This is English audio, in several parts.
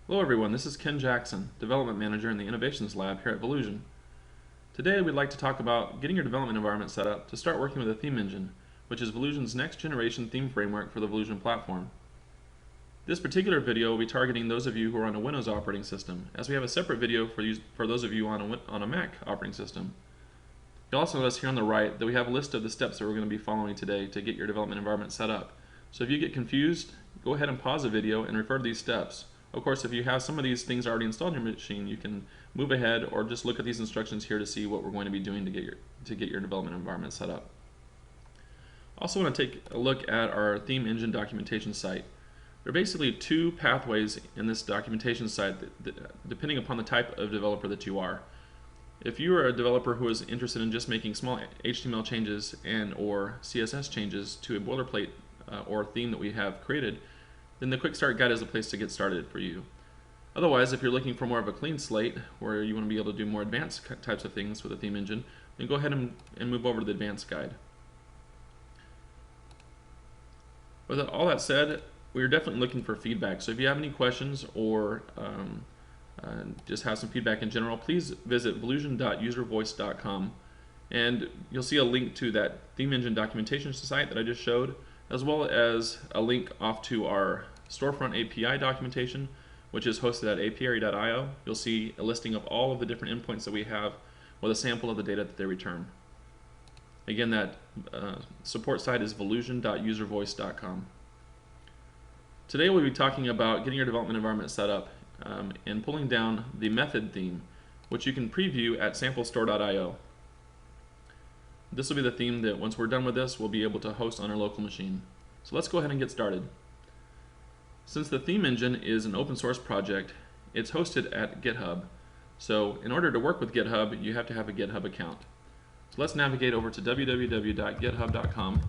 Hello everyone, this is Ken Jackson, Development Manager in the Innovations Lab here at Volusion. Today we'd like to talk about getting your development environment set up to start working with a theme engine, which is Volusion's next generation theme framework for the Volusion platform. This particular video will be targeting those of you who are on a Windows operating system, as we have a separate video for those of you on a Mac operating system. You'll also notice here on the right that we have a list of the steps that we're going to be following today to get your development environment set up. So if you get confused, go ahead and pause the video and refer to these steps. Of course, if you have some of these things already installed in your machine, you can move ahead or just look at these instructions here to see what we're going to be doing to get your development environment set up. I also want to take a look at our theme engine documentation site. There are basically two pathways in this documentation site depending upon the type of developer that you are. If you are a developer who is interested in just making small HTML changes and or CSS changes to a boilerplate or theme that we have created, then the Quick Start Guide is the place to get started for you. Otherwise, if you're looking for more of a clean slate, where you want to be able to do more advanced types of things with a theme engine, then go ahead and move over to the Advanced Guide. With all that said, we're definitely looking for feedback. So if you have any questions or just have some feedback in general, please visit volusion.uservoice.com, and you'll see a link to that theme engine documentation site that I just showed, as well as a link off to our Storefront API documentation, which is hosted at apiary.io. You'll see a listing of all of the different endpoints that we have with a sample of the data that they return. Again, that support site is volusion.uservoice.com. Today we'll be talking about getting your development environment set up and pulling down the method theme, which you can preview at samplestore.io. This will be the theme that once we're done with this, we'll be able to host on our local machine. So let's go ahead and get started. Since the theme engine is an open source project, it's hosted at GitHub. So in order to work with GitHub, you have to have a GitHub account. So let's navigate over to www.github.com.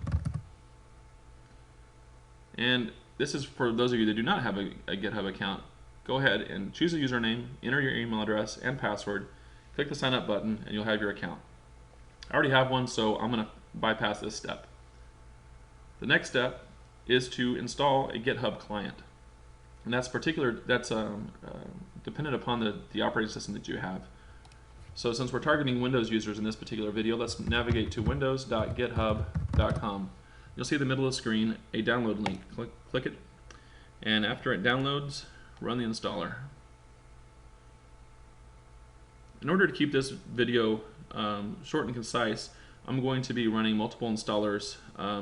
And this is for those of you that do not have a GitHub account. Go ahead and choose a username, enter your email address and password, click the sign up button, and you'll have your account. I already have one, so I'm going to bypass this step. The next step is to install a GitHub client, and that's dependent upon the operating system that you have. So since we're targeting Windows users in this particular video, let's navigate to windows.github.com. You'll see in the middle of the screen a download link. Click it, and after it downloads, run the installer. In order to keep this video short and concise, I'm going to be running multiple installers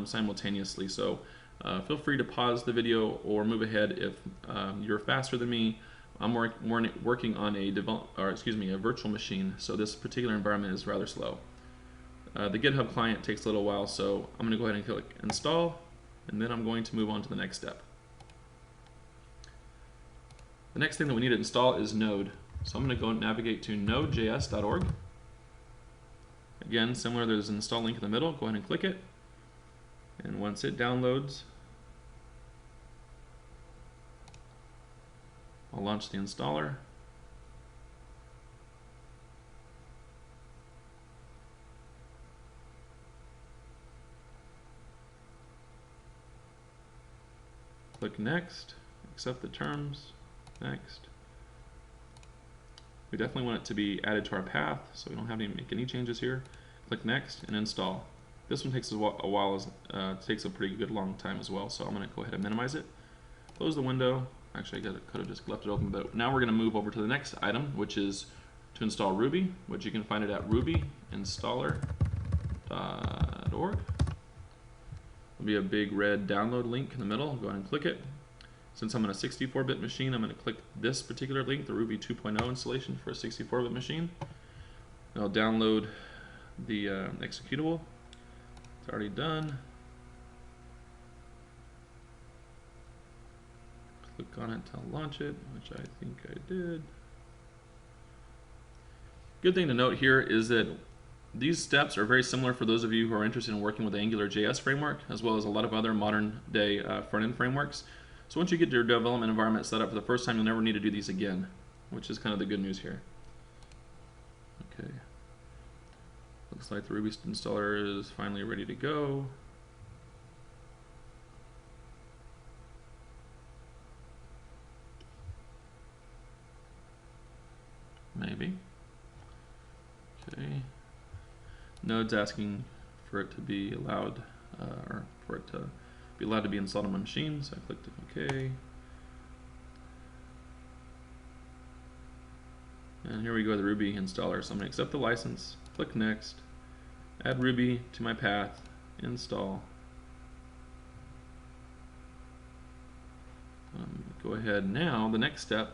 simultaneously, so feel free to pause the video or move ahead if you're faster than me. I'm working on a virtual machine, so this particular environment is rather slow. The GitHub client takes a little while, so I'm going to go ahead and click install, and then I'm going to move on to the next step. The next thing that we need to install is Node. So I'm going to go navigate to nodejs.org. Again, similar, there's an install link in the middle. Go ahead and click it. And once it downloads, I'll launch the installer. Click next, accept the terms, next. We definitely want it to be added to our path, so we don't have to make any changes here. Click next and install. This one takes a while, takes a pretty good long time as well, so I'm going to go ahead and minimize it. Close the window. Actually, I could have just left it open, but now we're going to move over to the next item, which is to install Ruby, which you can find it at rubyinstaller.org. There'll be a big red download link in the middle. Go ahead and click it. Since I'm on a 64-bit machine, I'm going to click this particular link, the Ruby 2.0 installation for a 64-bit machine. I'll download the executable. It's already done. Click on it to launch it, which I think I did. Good thing to note here is that these steps are very similar for those of you who are interested in working with the AngularJS framework, as well as a lot of other modern-day front-end frameworks. So once you get your development environment set up for the first time, you'll never need to do these again, which is kind of the good news here. Okay. Looks like the Ruby installer is finally ready to go. maybe. Okay. Node's asking for it to be allowed, or for it to be allowed to be installed on my machine, so I clicked OK. And here we go, the Ruby installer. So I'm going to accept the license, click Next, add Ruby to my path, install. Go ahead now. The next step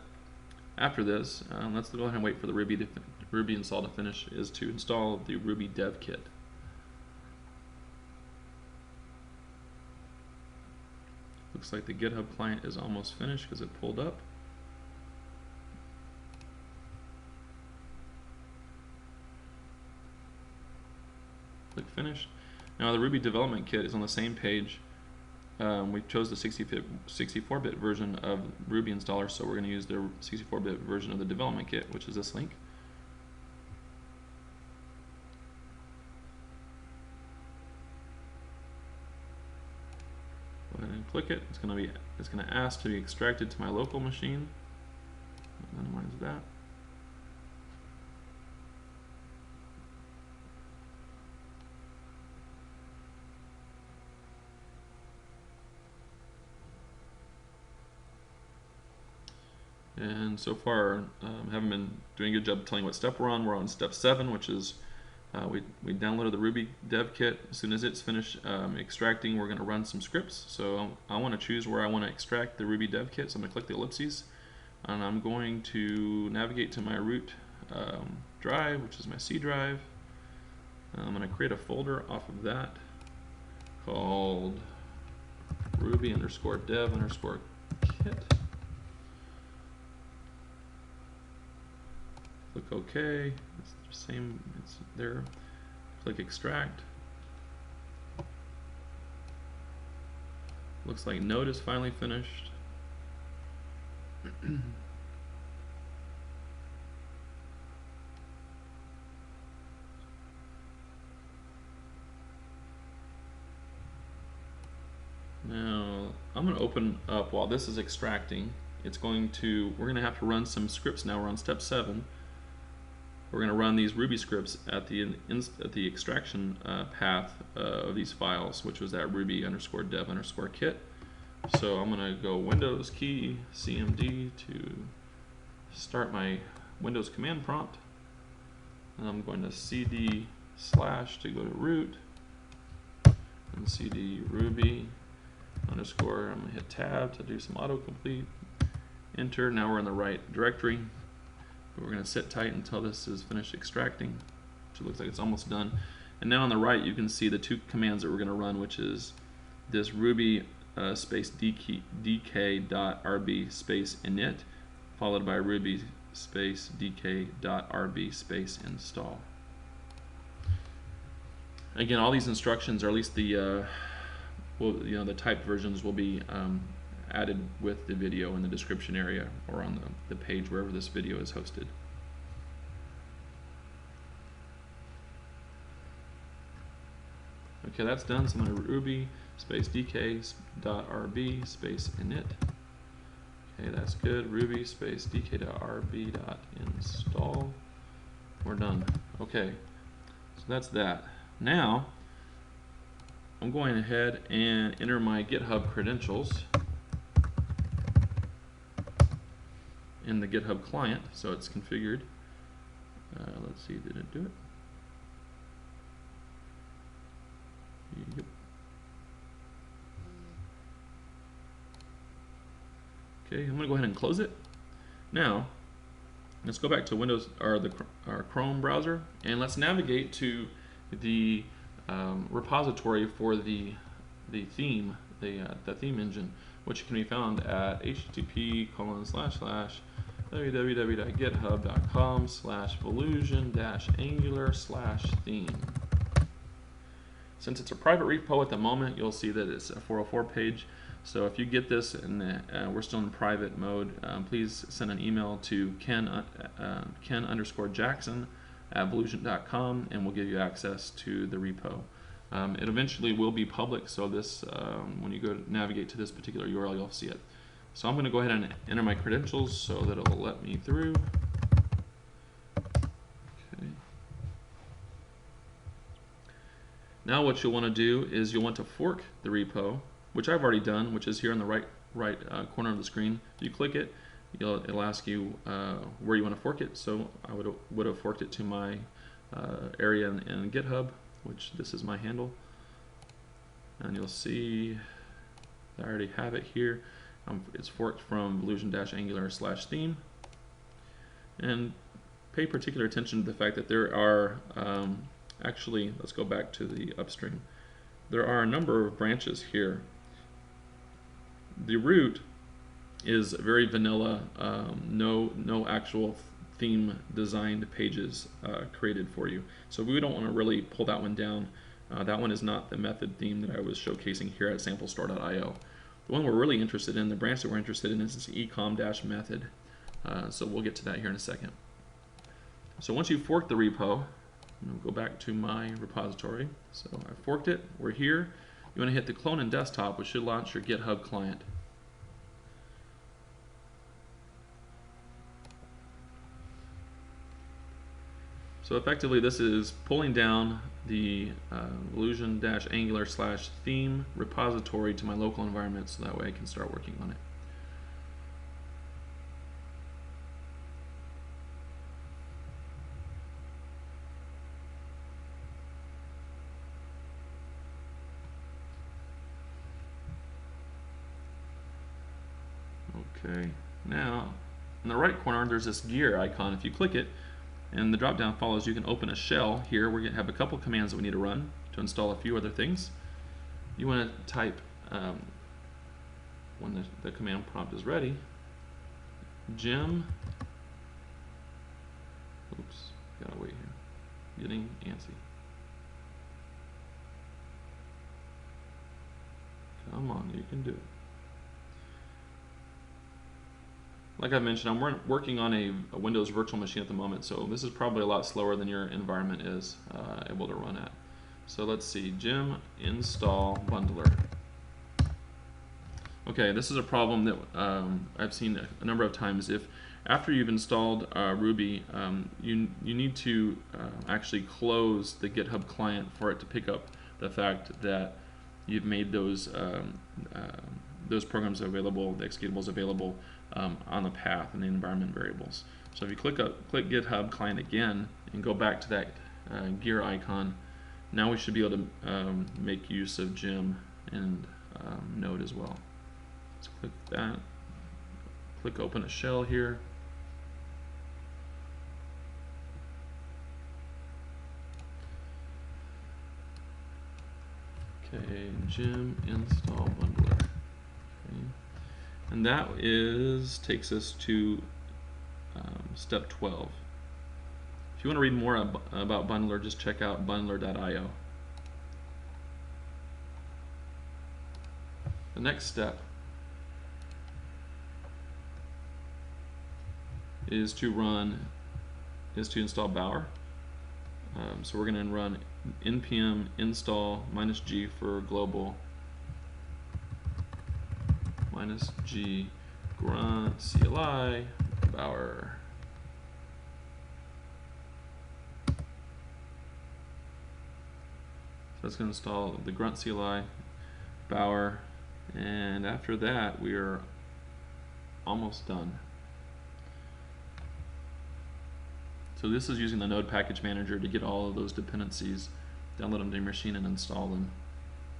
after this, let's go ahead and wait for the Ruby install to finish, is to install the Ruby Dev Kit. Looks like the GitHub client is almost finished because it pulled up. Click Finish. Now the Ruby Development Kit is on the same page. We chose the 64-bit version of Ruby installer, so we're going to use the 64-bit version of the development kit, which is this link. Go ahead and click it. It's going to ask to be extracted to my local machine. Minimize that. And so far, haven't been doing a good job telling what step we're on. We're on step 7, which is we downloaded the Ruby Dev Kit. As soon as it's finished extracting, we're going to run some scripts. So I want to choose where I want to extract the Ruby Dev Kit. So I'm going to click the ellipses, and I'm going to navigate to my root drive, which is my C drive. I'm going to create a folder off of that called Ruby_dev_kit. Click OK. It's the same. It's there. Click Extract. Looks like Node is finally finished. Now I'm going to open up while this is extracting. We're going to have to run some scripts now. We're on step 7. We're going to run these Ruby scripts at the extraction path of these files, which was that Ruby_dev_kit. So I'm going to go Windows key CMD to start my Windows command prompt, and I'm going to CD/ to go to root, and CD Ruby_. I'm going to hit tab to do some autocomplete. Enter. Now we're in the right directory. We're going to sit tight until this is finished extracting, which looks like it's almost done. And now on the right, you can see the 2 commands that we're going to run, which is this Ruby dk.rb space init, followed by Ruby space dk.rb space install. Again, all these instructions, or at least the the typed versions, will be added with the video in the description area or on the page wherever this video is hosted. Okay, that's done. So I'm going to Ruby space dk.rb space init. Okay, that's good. Ruby space dk.rb.install. We're done. Okay, so that's that. Now I'm going ahead and enter my GitHub credentials in the GitHub client, so it's configured. Let's see, did it do it? Yep. Okay, I'm going to go ahead and close it. Now, let's go back to Windows or our Chrome browser, and let's navigate to the repository for the theme, the theme engine, which can be found at http://www.github.com/volusion-angular/theme. Since it's a private repo at the moment, you'll see that it's a 404 page. So if you get this and we're still in private mode, please send an email to ken_jackson@volusion.com, and we'll give you access to the repo. It eventually will be public, so this when you go to navigate to this particular URL, you'll see it. So I'm going to go ahead and enter my credentials so that it'll let me through. Now what you'll want to do is you'll want to fork the repo, which I've already done, which is here in the right corner of the screen. You click it, it'll ask you where you want to fork it. So I would have forked it to my area in GitHub, which this is my handle. And you'll see I already have it here. It's forked from Volusion-Angular/theme. And pay particular attention to the fact that there are, actually, let's go back to the upstream. There are a number of branches here. The root is very vanilla, no actual theme designed pages created for you. So we don't want to really pull that one down. That one is not the method theme that I was showcasing here at samplestore.io. The one we're really interested in, the branch that we're interested in, is this ecom-method. So we'll get to that here in a second. So once you've forked the repo, I'll go back to my repository. So I forked it, we're here. You want to hit the clone in desktop, which should launch your GitHub client. So effectively this is pulling down the Volusion-Angular/theme repository to my local environment, so that way I can start working on it. Okay, now in the right corner there's this gear icon. If you click it and the drop down follows, you can open a shell. Here we're going to have a couple commands that we need to run to install a few other things. You want to type, when the command prompt is ready, gem, oops, gotta wait here, getting antsy. Come on, you can do it. Like I mentioned, I'm working on a Windows virtual machine at the moment, so this is probably a lot slower than your environment is able to run at. So let's see, gem install bundler. Okay, this is a problem that I've seen a number of times. If after you've installed Ruby, you need to actually close the GitHub client for it to pick up the fact that you've made those programs available, the executables available on the path and the environment variables. So if you click GitHub client again and go back to that gear icon, now we should be able to make use of gem and node as well. So click that, click open a shell here. Okay, gem install bundler. Okay. And that takes us to step 12. If you want to read more about Bundler, just check out bundler.io. The next step is to install Bower. So we're going to run npm install -g for global -g grunt CLI Bower. So it's going to install the grunt CLI Bower, and after that we are almost done. So this is using the Node Package Manager to get all of those dependencies, download them to your machine and install them.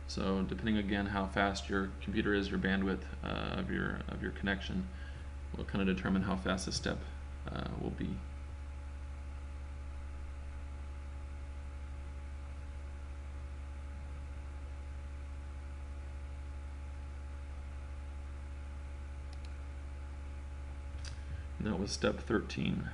So depending again how fast your computer is, your bandwidth of your connection will kind of determine how fast this step will be. And that was step 13.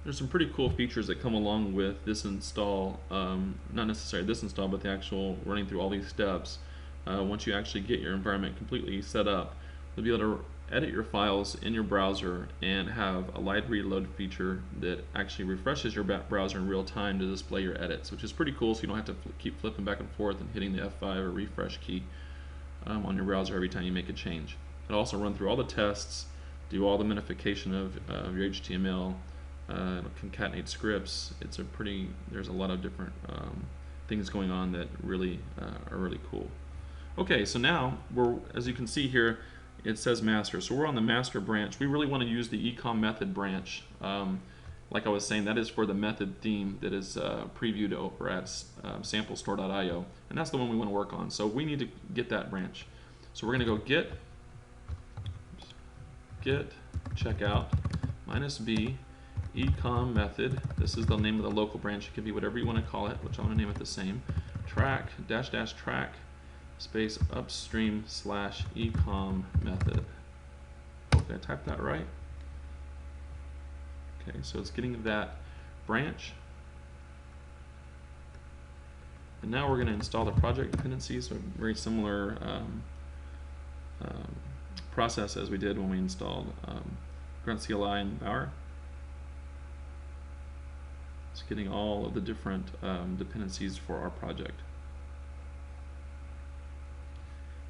There's some pretty cool features that come along with this install, not necessarily this install, but the actual running through all these steps. Once you actually get your environment completely set up, you'll be able to edit your files in your browser and have a live reload feature that actually refreshes your browser in real time to display your edits, which is pretty cool, so you don't have to keep flipping back and forth and hitting the F5 or refresh key on your browser every time you make a change. It'll also run through all the tests, do all the minification of your HTML, concatenate scripts. There's a lot of different things going on that really are really cool. Okay, so now as you can see here, it says master. So we're on the master branch. We really want to use the ecom method branch. Like I was saying, that is for the method theme that is previewed over at samplestore.io, and that's the one we want to work on. So we need to get that branch. So we're going to go get checkout -b ecom method. This is the name of the local branch. It could be whatever you want to call it, which I'm going to name it the same. Track --track space upstream / ecom method. Hopefully I typed that right. Okay, so it's getting that branch. And now we're going to install the project dependencies, so very similar process as we did when we installed Grunt CLI and Bower. It's getting all of the different dependencies for our project.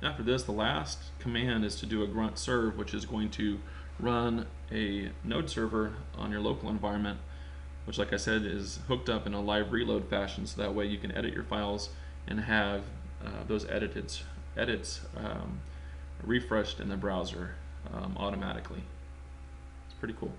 After this, the last command is to do a grunt serve, which is going to run a node server on your local environment, which, like I said, is hooked up in a live reload fashion, so that way you can edit your files and have those edits refreshed in the browser automatically. It's pretty cool.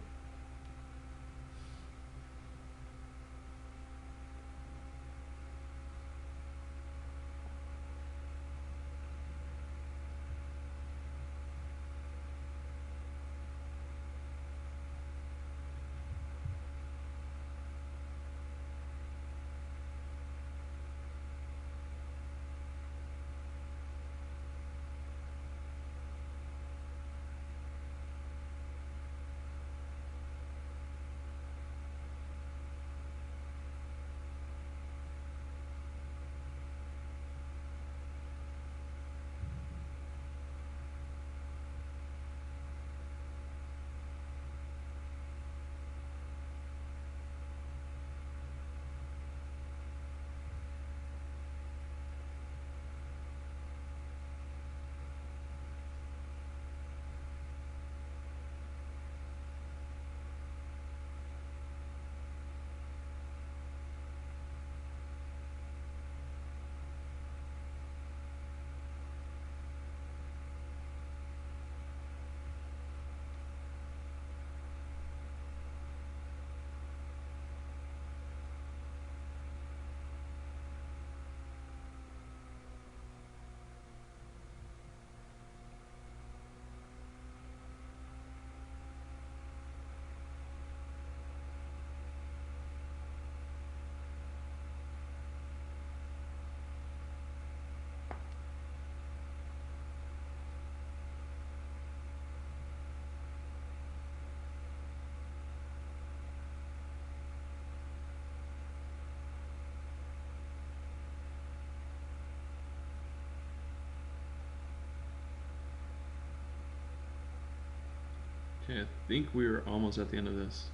Okay, I think we're almost at the end of this.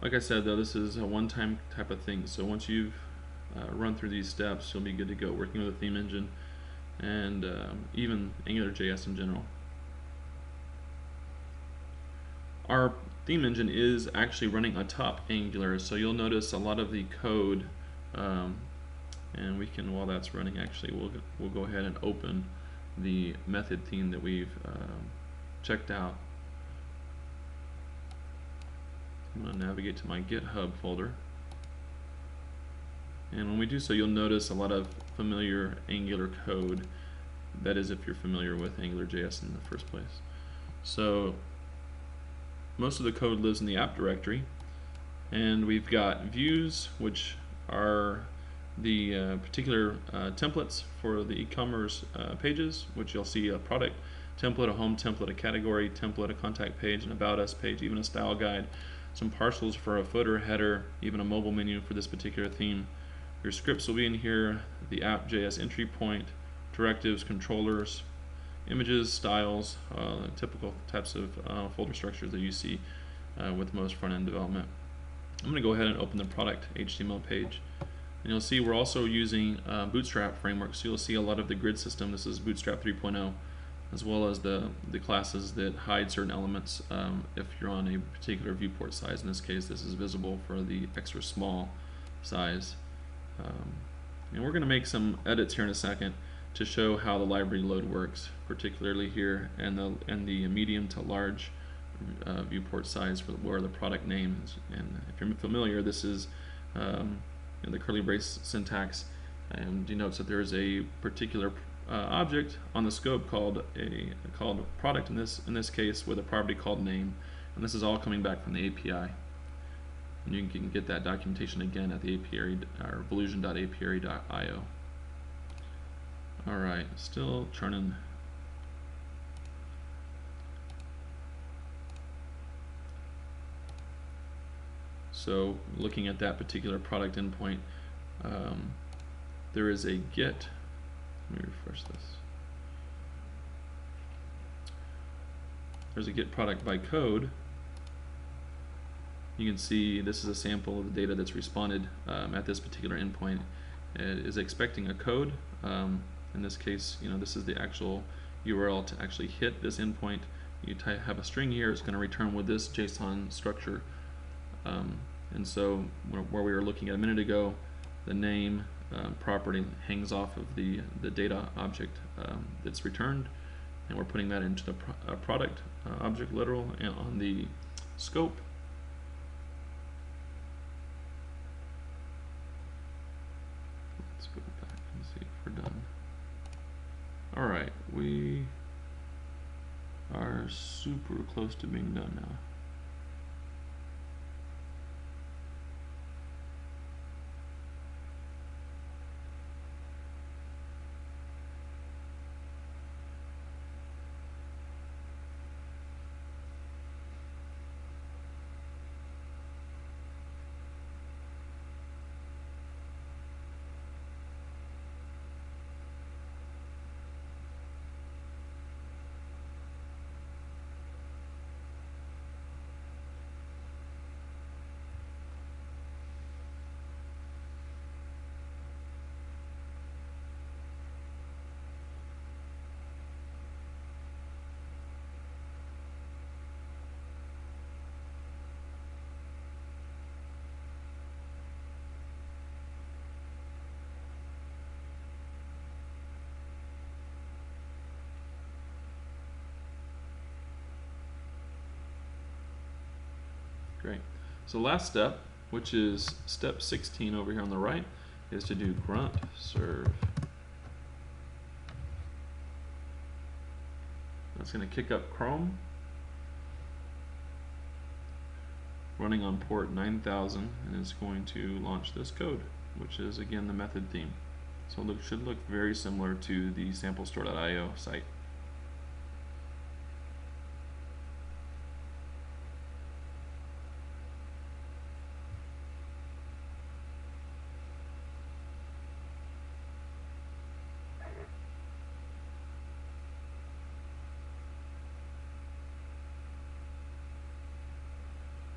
Like I said, though, this is a one-time type of thing, so once you've run through these steps, you'll be good to go working with a theme engine and even AngularJS in general. Our theme engine is actually running atop Angular, so you'll notice a lot of the code, and we can, while that's running, actually we'll go ahead and open the method theme that we've checked out. I'm going to navigate to my GitHub folder, and when we do so, you'll notice a lot of familiar Angular code. That is, if you're familiar with AngularJS in the first place. So most of the code lives in the app directory, and we've got views, which are the particular templates for the e-commerce pages, which you'll see a product template, a home template, a category template, a contact page, an about us page, even a style guide. some partials for a footer, header, even a mobile menu for this particular theme. Your scripts will be in here, the app.js entry point, directives, controllers, images, styles, typical types of folder structures that you see with most front-end development. I'm going to go ahead and open the product HTML page. And you'll see we're also using Bootstrap framework, so you'll see a lot of the grid system. This is Bootstrap 3.0, as well as the classes that hide certain elements if you're on a particular viewport size. In this case, this is visible for the extra small size. And we're going to make some edits here in a second to show how the library load works, particularly here and the medium to large viewport size for where the product name is. And if you're familiar, this is the curly brace syntax, and denotes that there is a particular object on the scope called product in this case, with a property called name, and this is all coming back from the API. And you can get that documentation again at the apiary or volusion.apiary.io. Alright, still churning. So looking at that particular product endpoint, there is a get. Let me refresh this. There's a get product by code. You can see this is a sample of the data that's responded at this particular endpoint. It is expecting a code. In this case, this is the actual URL to actually hit this endpoint. You have a string here. It's going to return with this JSON structure. And so where we were looking at a minute ago, the name property hangs off of the data object that's returned, and we're putting that into the product object literal and on the scope. Let's go back and see if we're done. Alright, we are super close to being done now. Great. So last step, which is step 16 over here on the right, is to do grunt serve. That's going to kick up Chrome, running on port 9000, and it's going to launch this code, which is again the method theme. So it should look very similar to the samplestore.io site.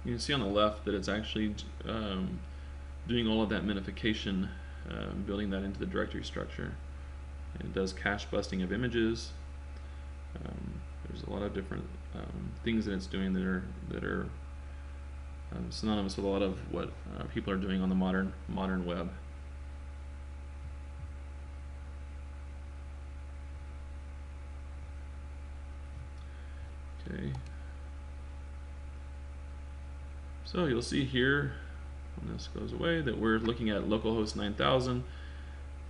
You can see on the left that it's actually doing all of that minification, building that into the directory structure. And it does cache busting of images. There's a lot of different things that it's doing that are synonymous with a lot of what people are doing on the modern web. Okay. So you'll see here, when this goes away, that we're looking at localhost 9000.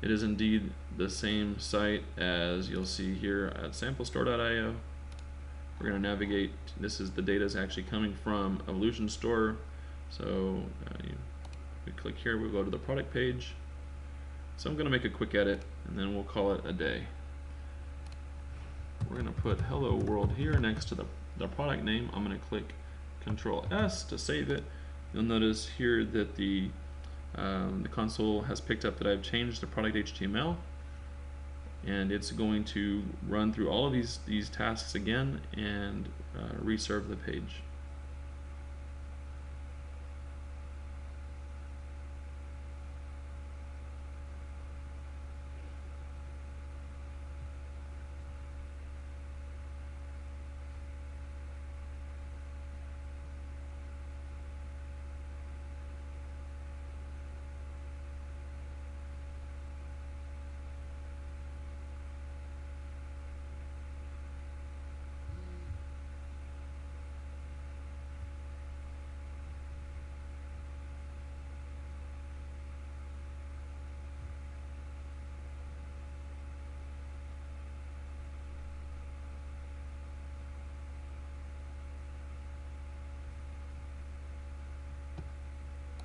It is indeed the same site as you'll see here at samplestore.io. We're going to navigate. This is the data is actually coming from Volusion Store. So we click here, we'll go to the product page. So I'm going to make a quick edit, and then we'll call it a day. We're going to put hello world here next to the product name. I'm going to click Control S to save it. You'll notice here that the console has picked up that I've changed the product HTML, and it's going to run through all of these tasks again and reserve the page.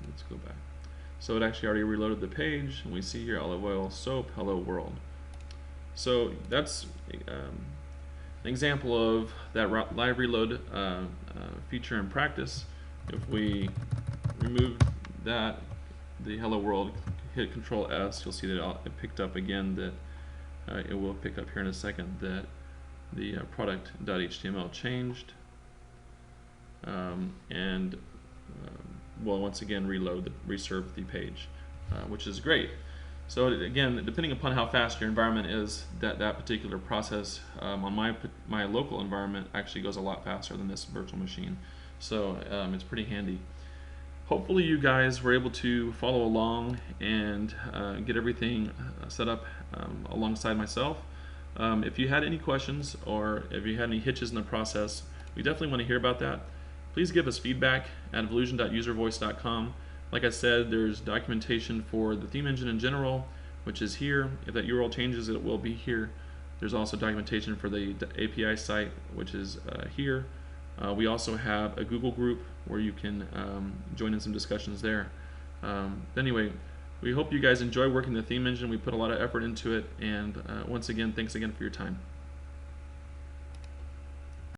Let's go back. So it actually already reloaded the page, and we see here olive oil, soap, hello world. So that's an example of that live reload feature in practice. If we remove that, the hello world, hit Control S, you'll see that it picked up again that it will pick up here in a second that the product.html changed, and will once again reserve the page, which is great. So again, depending upon how fast your environment is, that particular process on my local environment actually goes a lot faster than this virtual machine. So it's pretty handy. Hopefully you guys were able to follow along and get everything set up alongside myself. If you had any questions or if you had any hitches in the process, we definitely want to hear about that. Please give us feedback at volusion.uservoice.com. Like I said, there's documentation for the theme engine in general, which is here. If that URL changes, it will be here. There's also documentation for the API site, which is here. We also have a Google group where you can join in some discussions there. Anyway, we hope you guys enjoy working the theme engine. We put a lot of effort into it, and once again, thanks again for your time.